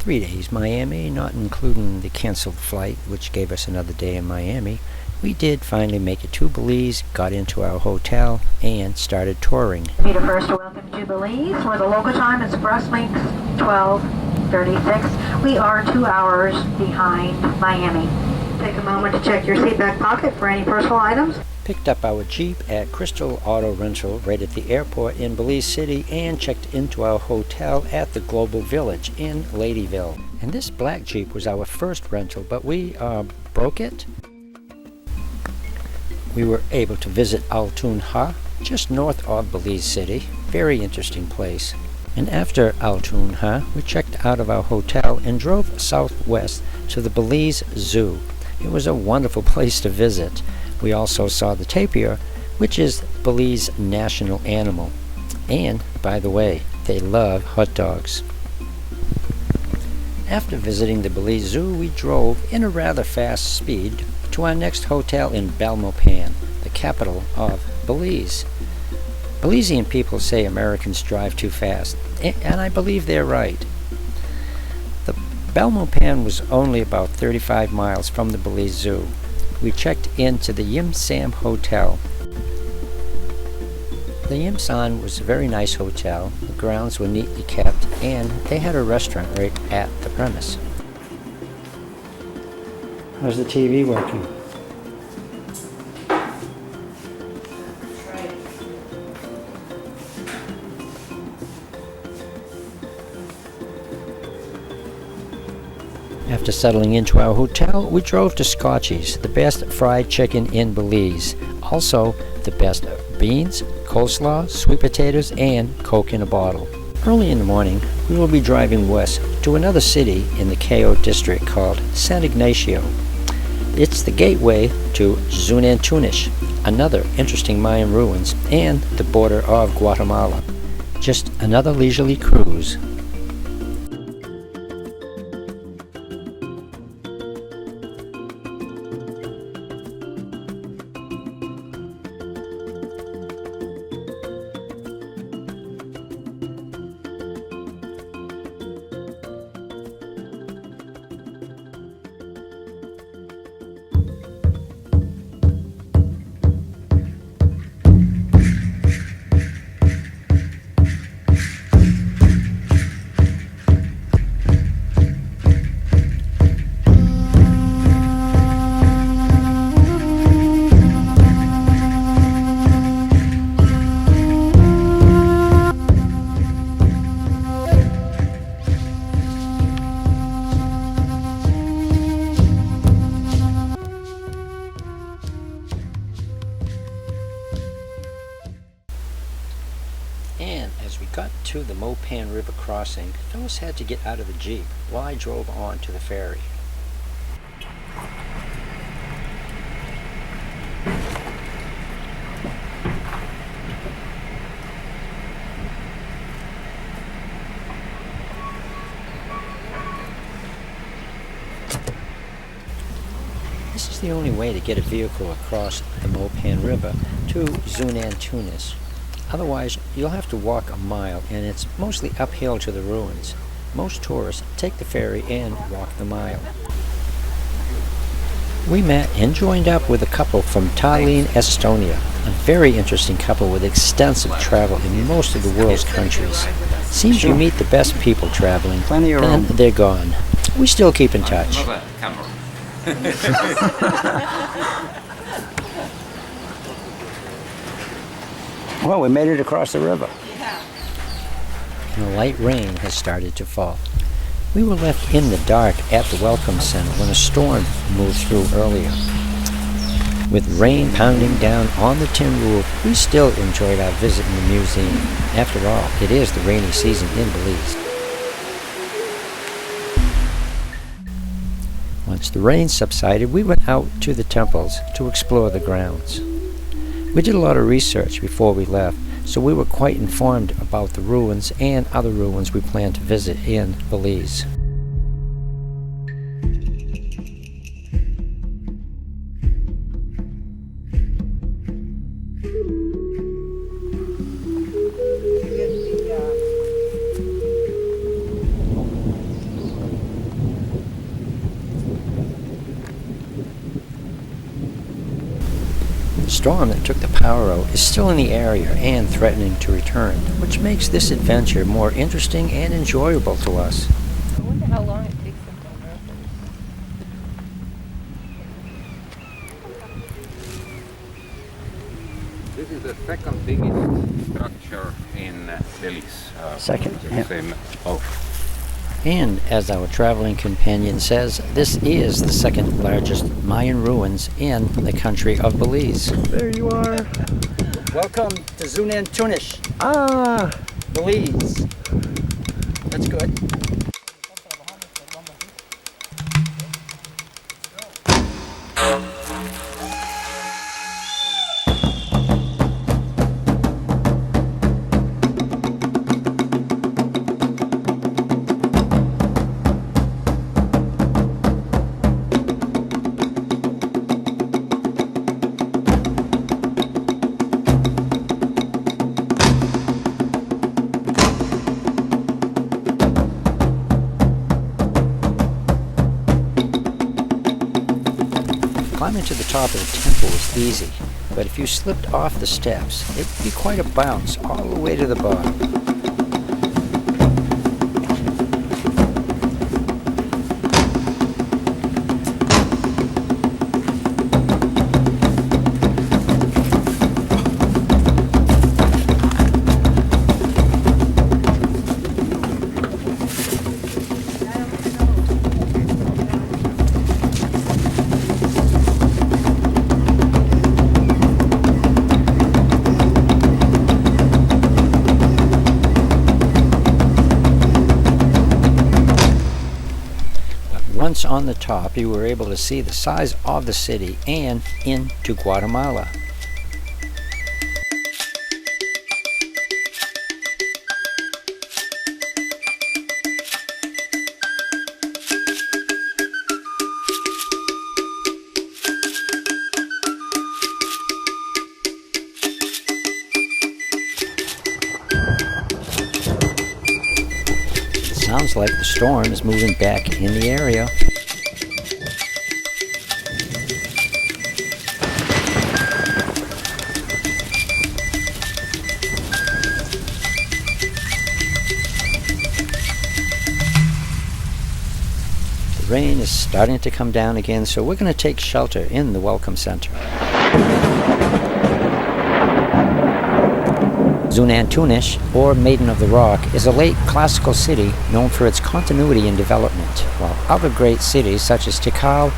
3 days Miami, not including the canceled flight, which gave us another day in Miami. We did finally make it to Belize, got into our hotel, and started touring. Peter first, welcome to Belize, where the local time is approximately 12:36. We are 2 hours behind Miami. Take a moment to check your seat back pocket for any personal items. Picked up our Jeep at Crystal Auto Rental right at the airport in Belize City and checked into our hotel at the Global Village in Ladyville. And this black Jeep was our first rental, but we broke it. We were able to visit Xunantunich, just north of Belize City. Very interesting place. And after Xunantunich, we checked out of our hotel and drove southwest to the Belize Zoo. It was a wonderful place to visit. We also saw the tapir, which is Belize's national animal. And, by the way, they love hot dogs. After visiting the Belize Zoo, we drove in a rather fast speed to our next hotel in Belmopan, the capital of Belize. Belizean people say Americans drive too fast, and I believe they're right. The Belmopan was only about 35 miles from the Belize Zoo. We checked into the Yim Sam Hotel. The Yim Sam was a very nice hotel. The grounds were neatly kept, and they had a restaurant right at the premise. How's the TV working? After settling into our hotel, we drove to Scotchy's, the best fried chicken in Belize. Also, the best beans, coleslaw, sweet potatoes, and Coke in a bottle. Early in the morning, we will be driving west to another city in the KO district called San Ignacio. It's the gateway to Xunantunich, another interesting Mayan ruins, and the border of Guatemala. Just another leisurely cruise. And as we got to the Mopan River crossing, Phyllis had to get out of the Jeep while I drove on to the ferry. This is the only way to get a vehicle across the Mopan River to Xunantunich. Otherwise, you'll have to walk a mile, and it's mostly uphill to the ruins. Most tourists take the ferry and walk the mile. We met and joined up with a couple from Tallinn, Estonia, a very interesting couple with extensive travel in most of the world's countries. Seems you meet the best people traveling, then they're gone. We still keep in touch. Well, we made it across the river. And a light rain has started to fall. We were left in the dark at the Welcome Center when a storm moved through earlier. With rain pounding down on the tin roof, we still enjoyed our visit in the museum. After all, it is the rainy season in Belize. Once the rain subsided, we went out to the temples to explore the grounds. We did a lot of research before we left, so we were quite informed about the ruins and other ruins we plan to visit in Belize. The storm that took the power out is still in the area and threatening to return, which makes this adventure more interesting and enjoyable to us. I wonder how long it takes them to unearth it. This is the second biggest structure in Belize. Second, yeah. Same. Oh. And as our traveling companion says, this is the second largest Mayan ruins in the country of Belize. There you are. Welcome to Xunantunich, Belize. That's good. Climbing to the top of the temple was easy, but if you slipped off the steps, it would be quite a bounce all the way to the bottom. Once on the top, you were able to see the size of the city and into Guatemala. Sounds like the storm is moving back in the area. The rain is starting to come down again, so we're going to take shelter in the Welcome Center. Xunantunich, or Maiden of the Rock, is a late classical city known for its continuity and development. While other great cities such as Tikal,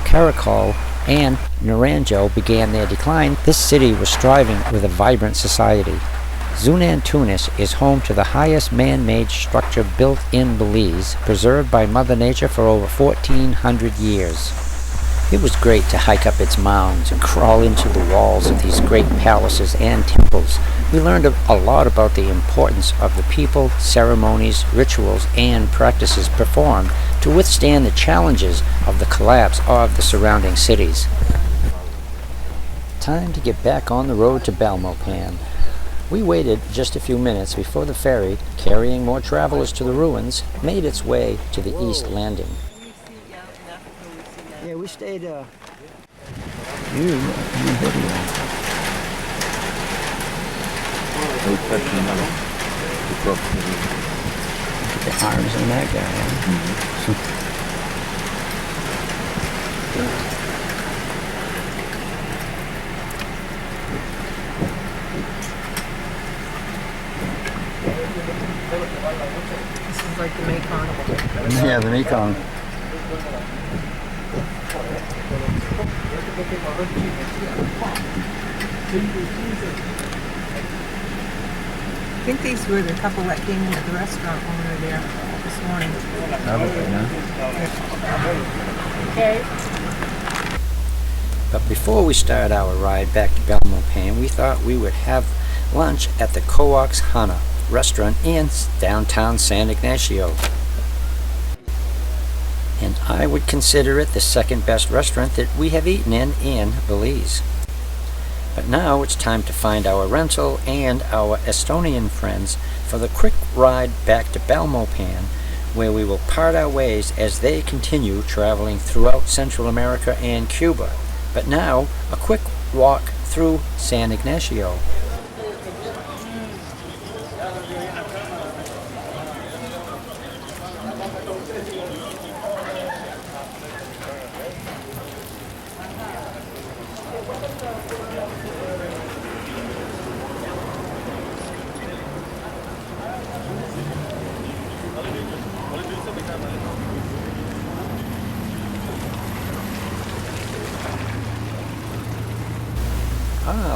Caracol, and Naranjo began their decline, this city was striving with a vibrant society. Xunantunich is home to the highest man-made structure built in Belize, preserved by Mother Nature for over 1,400 years. It was great to hike up its mounds and crawl into the walls of these great palaces and temples. We learned a lot about the importance of the people, ceremonies, rituals, and practices performed to withstand the challenges of the collapse of the surrounding cities. Time to get back on the road to Belmopan. We waited just a few minutes before the ferry, carrying more travelers to the ruins, made its way to the east landing. Yeah, we stayed, The arms on that guy. This is like the Mekong. Yeah, the Mekong. I think these were the couple that came in at the restaurant when we were there this morning. Probably, no? Okay. But before we start our ride back to Belmopan, we thought we would have lunch at the Coax Hana restaurant in downtown San Ignacio. And I would consider it the second best restaurant that we have eaten in Belize. But now it's time to find our rental and our Estonian friends for the quick ride back to Belmopan, where we will part our ways as they continue traveling throughout Central America and Cuba. But now, a quick walk through San Ignacio.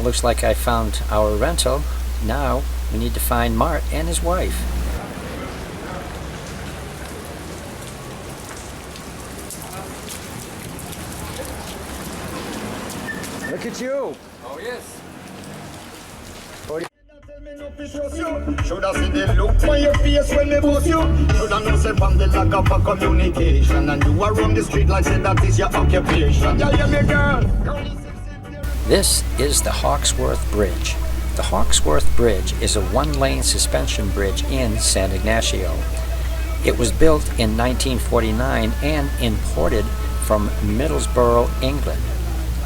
Looks like I found our rental. Now we need to find Mart and his wife. Look at you! Oh yes. Shoulda see the look on your face when they bust you. Shoulda know say from the lack of a communication, and you are on the street like say that is your occupation. Yeah, yeah, me girl. This is the Hawksworth Bridge. The Hawksworth Bridge is a one-lane suspension bridge in San Ignacio. It was built in 1949 and imported from Middlesbrough, England.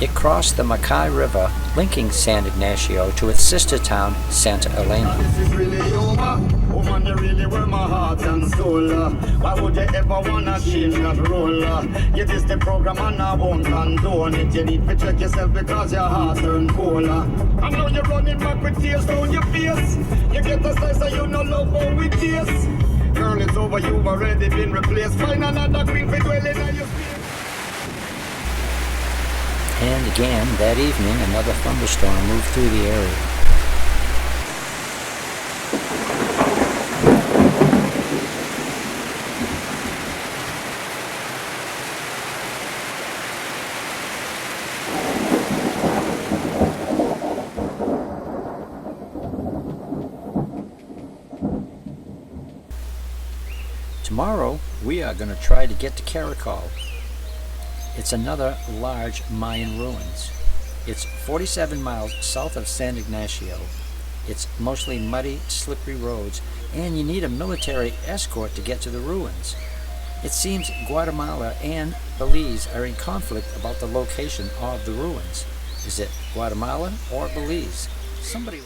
It crossed the Mackay River, linking San Ignacio to its sister town, Santa Elena. This is really over. Woman, you really were my heart and soul. Why would you ever wanna change that role? It is the program and I won't condone it. You need to check yourself because your heart turned cold. I know you're running back with tears down your face. You get a slice of you no love how we taste. Girl, it's over, you've already been replaced. Find another queen for dwelling on your space. And again, that evening, another thunderstorm moved through the area. Tomorrow, we are going to try to get to Caracol. It's another large Mayan ruins. It's 47 miles south of San Ignacio. It's mostly muddy, slippery roads, and you need a military escort to get to the ruins. It seems Guatemala and Belize are in conflict about the location of the ruins. Is it Guatemala or Belize? Somebody...